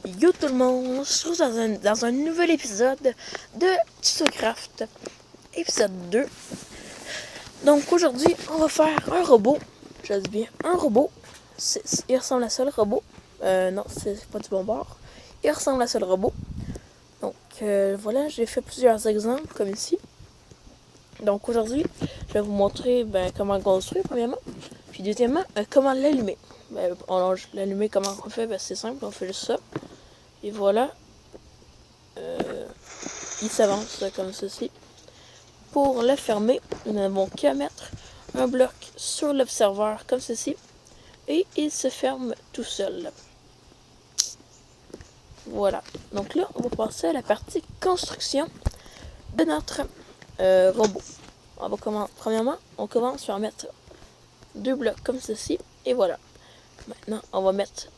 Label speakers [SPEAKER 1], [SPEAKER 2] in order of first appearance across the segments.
[SPEAKER 1] Yo tout le monde, on se retrouve dans un nouvel épisode de TutoCraft, épisode 2. Donc aujourd'hui, on va faire un robot, je dis bien un robot. Il ressemble à ça le robot, non c'est pas du bon bord, il ressemble à ça le robot. Donc voilà, j'ai fait plusieurs exemples comme ici. Donc aujourd'hui, je vais vous montrer comment le construire premièrement, puis deuxièmement, comment l'allumer. L'allumer comment on fait, c'est simple, on fait juste ça. Et voilà, il s'avance comme ceci. Pour le fermer, nous n'avons qu'à mettre un bloc sur l'observeur comme ceci. Et il se ferme tout seul. Voilà. Donc là, on va passer à la partie construction de notre robot. Premièrement, on commence par mettre deux blocs comme ceci. Et voilà. Maintenant, on va mettre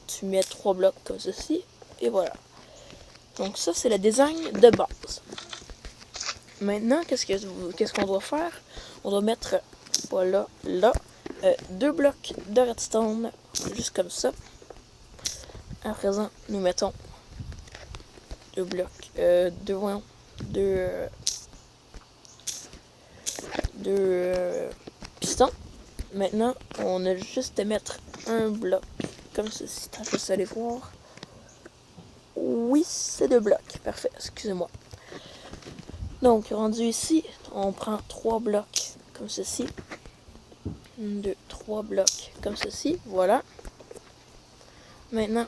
[SPEAKER 1] tu mets 3 blocs comme ceci. Et voilà. Donc ça, c'est le design de base. Maintenant, qu'est-ce qu'on doit faire? On doit mettre, voilà, là, 2 blocs de redstone, juste comme ça. À présent, nous mettons 2 blocs, deux pistons. Maintenant, on a juste à mettre un bloc, comme ceci. Je vais aller voir. Oui, c'est 2 blocs. Parfait, excusez-moi. Donc, rendu ici, on prend 3 blocs comme ceci. 3 blocs comme ceci. Voilà. Maintenant,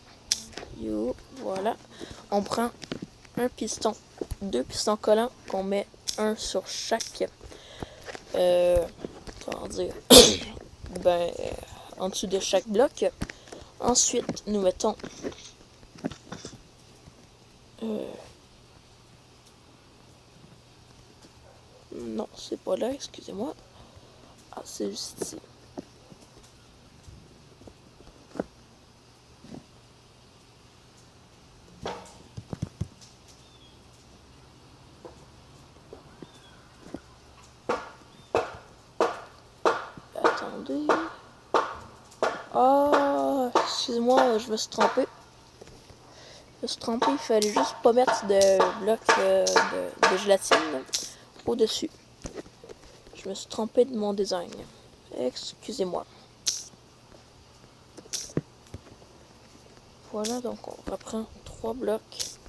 [SPEAKER 1] voilà. On prend un piston, 2 pistons collants qu'on met un sur chaque. Comment dire en dessous de chaque bloc. Ensuite, nous mettons non, c'est pas là, excusez-moi. Ah, c'est juste ici. Attendez. Ah, excusez-moi, je me suis trompé. Il fallait juste pas mettre de bloc de gélatine au-dessus. Je me suis trompé de mon design. Excusez-moi. Voilà, donc on reprend 3 blocs.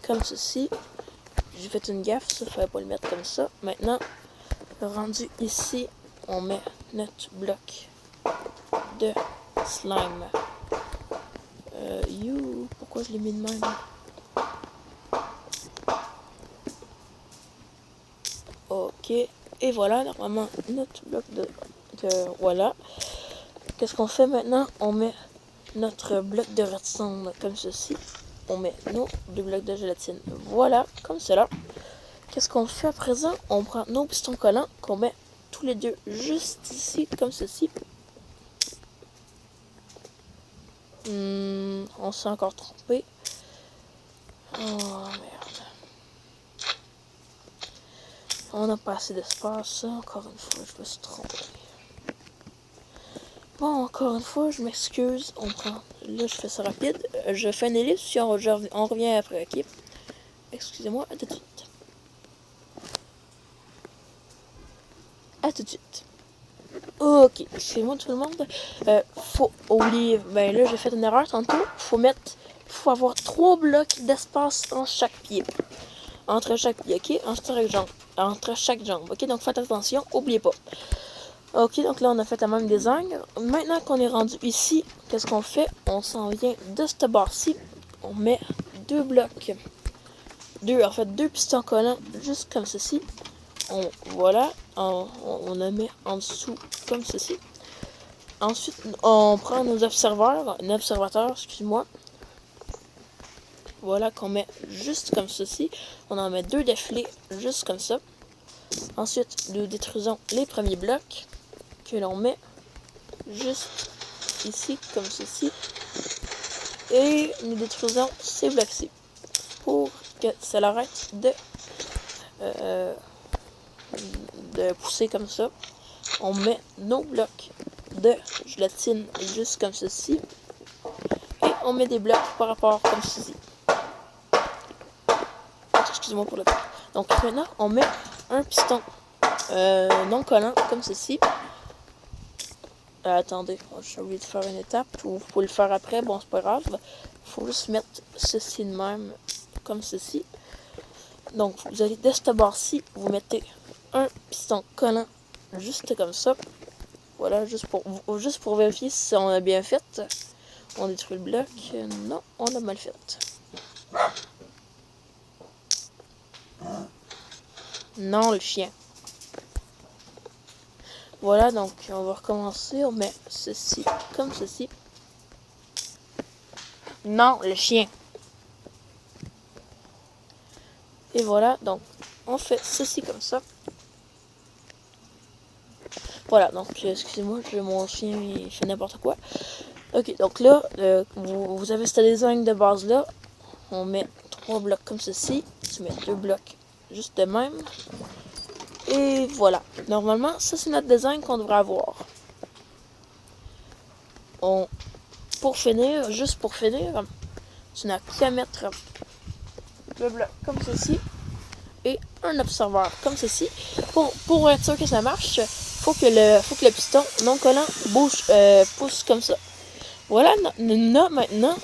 [SPEAKER 1] Comme ceci. J'ai fait une gaffe, ça fallait pas le mettre comme ça. Maintenant, rendu ici, on met notre bloc de slime. Pourquoi je l'ai mis de même? Ok, et voilà, normalement, notre bloc de voilà. Qu'est-ce qu'on fait maintenant? On met notre bloc de redstone comme ceci. On met nos 2 blocs de gélatine. Voilà, comme cela. Qu'est-ce qu'on fait à présent? On prend nos pistons collants qu'on met tous les deux juste ici, comme ceci. On s'est encore trompé. Oh merde. On n'a pas assez d'espace. Encore une fois, je me suis trompé. Bon, encore une fois, je m'excuse. On prend. Là, je fais ça rapide. Je fais une ellipse, puis on revient après, ok? Excusez-moi, à tout de suite. À tout de suite. Ok, excusez-moi tout le monde. Faut oublier. Ben là, j'ai fait une erreur tantôt. Faut avoir 3 blocs d'espace entre chaque pied. Entre chaque pied, ok? Entre chaque jambe. Ok, donc faites attention, oubliez pas. Ok, donc là on a fait la même design. Maintenant qu'on est rendu ici, qu'est-ce qu'on fait? On s'en vient de cette barre-ci. On met 2 blocs. Deux pistons collants, juste comme ceci. Voilà, on la met en dessous comme ceci. Ensuite, on prend nos observateurs, excuse-moi. Voilà, qu'on met juste comme ceci. On en met 2 d'affilée, juste comme ça. Ensuite, nous détruisons les premiers blocs que l'on met juste ici, comme ceci. Et nous détruisons ces blocs-ci pour que ça l'arrête de pousser comme ça. On met nos blocs de gélatine juste comme ceci. Et on met des blocs par rapport comme ceci. Excusez-moi pour le temps. Donc maintenant, on met un piston non collant comme ceci. Attendez, j'ai oublié de faire une étape. Vous pouvez le faire après, bon c'est pas grave. Il faut juste mettre ceci de même, comme ceci. Donc vous allez de cette barre-ci, vous mettez un piston collant juste comme ça. Voilà, juste pour vérifier si on a bien fait. On détruit le bloc. Non, on a mal fait. Non, le chien. Voilà, donc on va recommencer. On met ceci comme ceci. Non, le chien. Et voilà, donc on fait ceci comme ça. Voilà, donc excusez-moi, mon chien il fait n'importe quoi. Ok, donc là, vous avez ce design de base là. On met 3 blocs comme ceci. Tu mets 2 blocs juste de même. Et voilà. Normalement, ça c'est notre design qu'on devrait avoir. Juste pour finir, tu n'as qu'à mettre le bloc comme ceci et un observateur comme ceci. Pour être sûr que ça marche, faut que le piston non collant pousse comme ça. Voilà, maintenant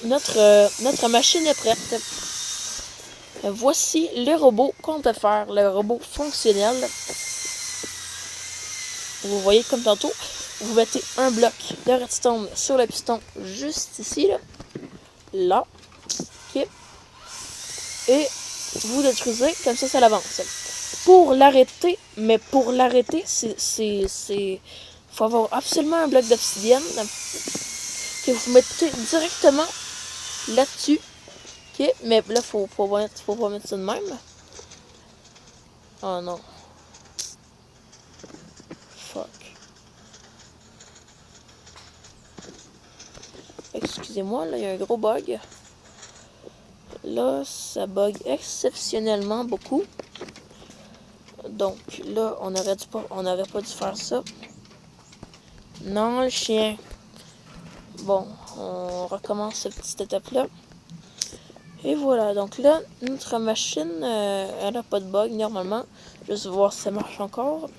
[SPEAKER 1] notre machine est prête. Voici le robot qu'on peut faire, le robot fonctionnel. Vous voyez comme tantôt, vous mettez un bloc de redstone sur le piston juste ici, là. Okay. Et vous détruisez, comme ça l'avance. Pour l'arrêter, faut avoir absolument un bloc d'obsidienne que vous mettez directement là-dessus. Ok, mais là faut pas mettre ça de même. Oh non. Fuck. Excusez-moi, là il y a un gros bug. Là, ça bug exceptionnellement beaucoup. Donc là, on n'aurait pas dû faire ça. Non, le chien. Bon, on recommence cette petite étape-là. Et voilà, donc là, notre machine, elle n'a pas de bug normalement. Juste voir si ça marche encore.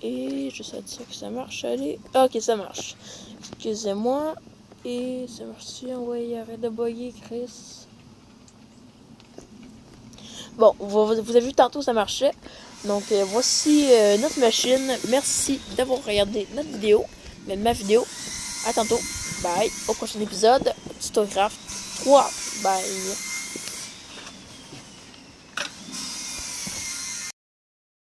[SPEAKER 1] Et je sais sûr que ça marche. Allez, ok, ça marche. Excusez-moi. Et ça marche-tu? Ouais, arrête de bugger, Chris. Bon, vous avez vu tantôt, ça marchait. Donc, voici notre machine. Merci d'avoir regardé notre vidéo. Mais ma vidéo. À tantôt. Bye. Au prochain épisode. Tutorial 3. Bye.